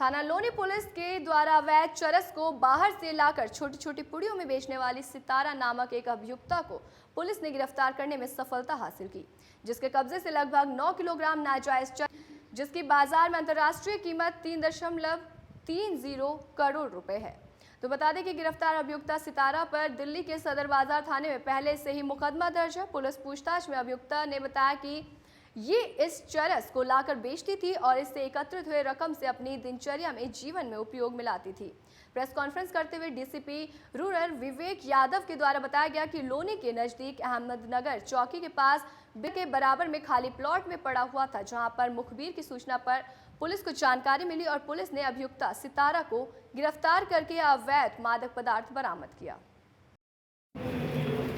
थाना लोनी पुलिस के द्वारा अवैध चरस को बाहर से लाकर छोटी छोटी पुड़ियों में बेचने वाली सितारा नामक एक अभियुक्ता को पुलिस ने गिरफ्तार करने में सफलता हासिल की, जिसके कब्जे से लगभग 9 किलोग्राम नाजायज चरस, जिसकी बाजार में अंतर्राष्ट्रीय कीमत 3.30 करोड़ रुपए है। तो बता दें कि गिरफ्तार अभियुक्ता सितारा पर दिल्ली के सदर बाजार थाने में पहले से ही मुकदमा दर्ज है। पुलिस पूछताछ में अभियुक्ता ने बताया कि ये इस चरस को लाकर बेचती थी और इससे एकत्रित हुए रकम से अपनी दिनचर्या में जीवन में उपयोग में लाती थी। प्रेस कॉन्फ्रेंस करते हुए डीसीपी रूरल विवेक यादव के द्वारा बताया गया कि लोनी के नजदीक अहमदनगर चौकी के पास बिल के बराबर में खाली प्लॉट में पड़ा हुआ था, जहां पर मुखबिर की सूचना पर पुलिस को जानकारी मिली और पुलिस ने अभियुक्ता सितारा को गिरफ्तार करके अवैध मादक पदार्थ बरामद किया।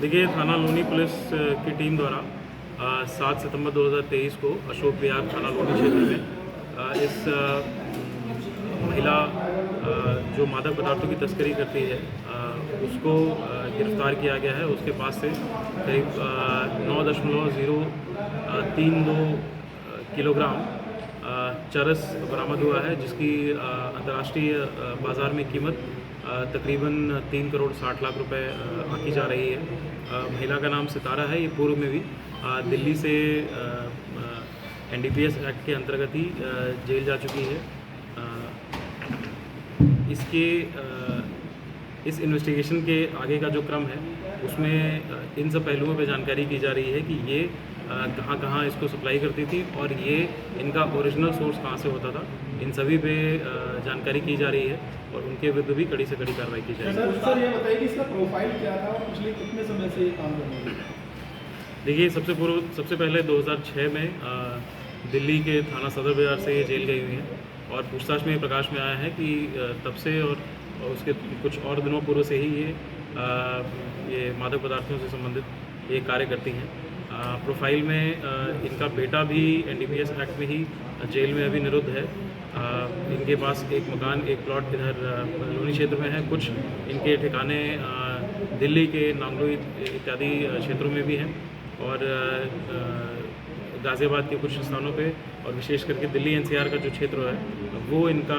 देखिए, थाना लोनी पुलिस की टीम द्वारा 7 सितंबर 2023 को अशोक विहार थाना लोनी क्षेत्र में इस महिला जो मादक पदार्थों की तस्करी करती है उसको गिरफ्तार किया गया है। उसके पास से करीब 9.032 किलोग्राम चरस बरामद हुआ है, जिसकी अंतर्राष्ट्रीय बाज़ार में कीमत तकरीबन 3 करोड़ 60 लाख रुपए आंकी जा रही है। महिला का नाम सितारा है। ये पूर्व में भी दिल्ली से NDPS एक्ट के अंतर्गत ही जेल जा चुकी है। इस इन्वेस्टिगेशन के आगे का जो क्रम है उसमें इन सब पहलुओं पे जानकारी की जा रही है कि ये कहाँ इसको सप्लाई करती थी और ये इनका ओरिजिनल सोर्स कहाँ से होता था। इन सभी पे जानकारी की जा रही है और उनके विरुद्ध भी कड़ी से कड़ी कार्रवाई की जाएगी। सर ये बताइए कि इसका प्रोफाइल क्या था और पिछले कितने समय से ये काम कर रही है? देखिए, सबसे पहले 2006 में दिल्ली के थाना सदर बाजार से ये जेल गई हुई है और पूछताछ में प्रकाश में आया है कि तब से और उसके कुछ और दिनों पूर्व से ही ये मादक पदार्थों से संबंधित ये कार्य करती हैं। प्रोफाइल में इनका बेटा भी NDPS एक्ट में ही जेल में अभी निरुद्ध है। इनके पास एक मकान, एक प्लॉट इधर लोनी क्षेत्र में है। कुछ इनके ठिकाने दिल्ली के नांगलोई इत्यादि क्षेत्रों में भी हैं और गाज़ियाबाद के कुछ स्थानों पे और विशेष करके दिल्ली NCR का जो क्षेत्र है वो इनका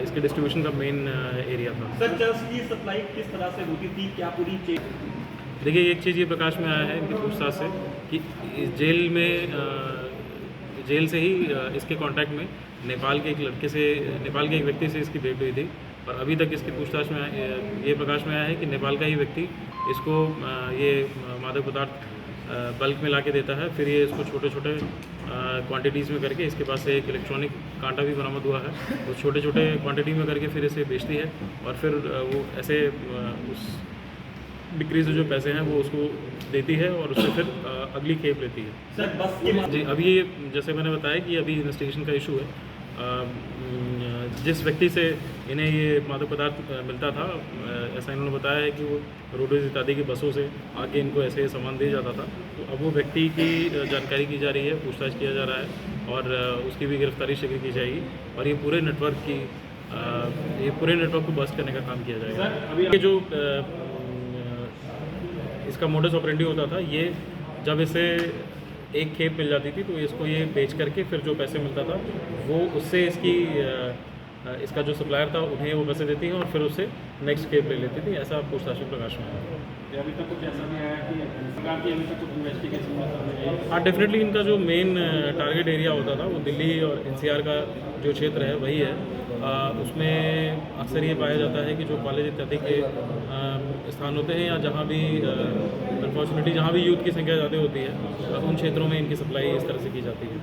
इसके डिस्ट्रीब्यूशन का मेन एरिया था। सर, चरस की सप्लाई किस तरह से होती थी? क्या पूरी चेन? देखिए, एक चीज़ ये प्रकाश में आया है इनकी पूछताछ से कि जेल से ही इसके कांटेक्ट में नेपाल के एक व्यक्ति से इसकी भेंट हुई थी और अभी तक इसकी पूछताछ में ये प्रकाश में आया है कि नेपाल का ही व्यक्ति इसको ये मादक पदार्थ बल्क में ला के देता है। फिर ये इसको छोटे छोटे क्वांटिटीज़ में करके इसके पास से एक इलेक्ट्रॉनिक कांटा भी बरामद हुआ है। वो छोटे छोटे क्वांटिटी में करके फिर इसे बेचती है और फिर वो ऐसे उस बिक्री से जो पैसे हैं वो उसको देती है और उससे फिर अगली खेप लेती है। सर, बस के जी, अभी जैसे मैंने बताया कि अभी इन्वेस्टिगेशन का इशू है। जिस व्यक्ति से इन्हें ये मादक पदार्थ मिलता था, ऐसा इन्होंने बताया है कि वो रोडवेज इत्यादि की बसों से आके इनको ऐसे सामान दिया जाता था। तो अब वो व्यक्ति की जानकारी की जा रही है, पूछताछ किया जा रहा है और उसकी भी गिरफ्तारी शीघ्र की जाएगी और ये पूरे नेटवर्क को बस्ट करने का काम किया जाएगा। अभी जो इसका मोडस ऑपरेंडी होता था, ये जब इसे एक खेप मिल जाती थी तो इसको ये बेच करके फिर जो पैसे मिलता था वो उससे इसका जो सप्लायर था उन्हें वो पैसे देती है और फिर उससे नेक्स्ट खेप ले लेती थी। ऐसा पूछताछ में प्रकाश में आया। अभी तक कुछ ऐसा नहीं आया कि सरकार की अभी तक कुछ इन्वेस्टिगेशन? हाँ, डेफिनेटली इनका जो मेन टारगेट एरिया होता था वो दिल्ली और NCR का जो क्षेत्र है वही है। उसमें अक्सर ये पाया जाता है कि जो कॉलेज इत्यादि के स्थान होते हैं या जहाँ भी अनफॉर्चुनेटली जहाँ भी यूथ की संख्या ज़्यादा होती है उन क्षेत्रों में इनकी सप्लाई इस तरह से की जाती है।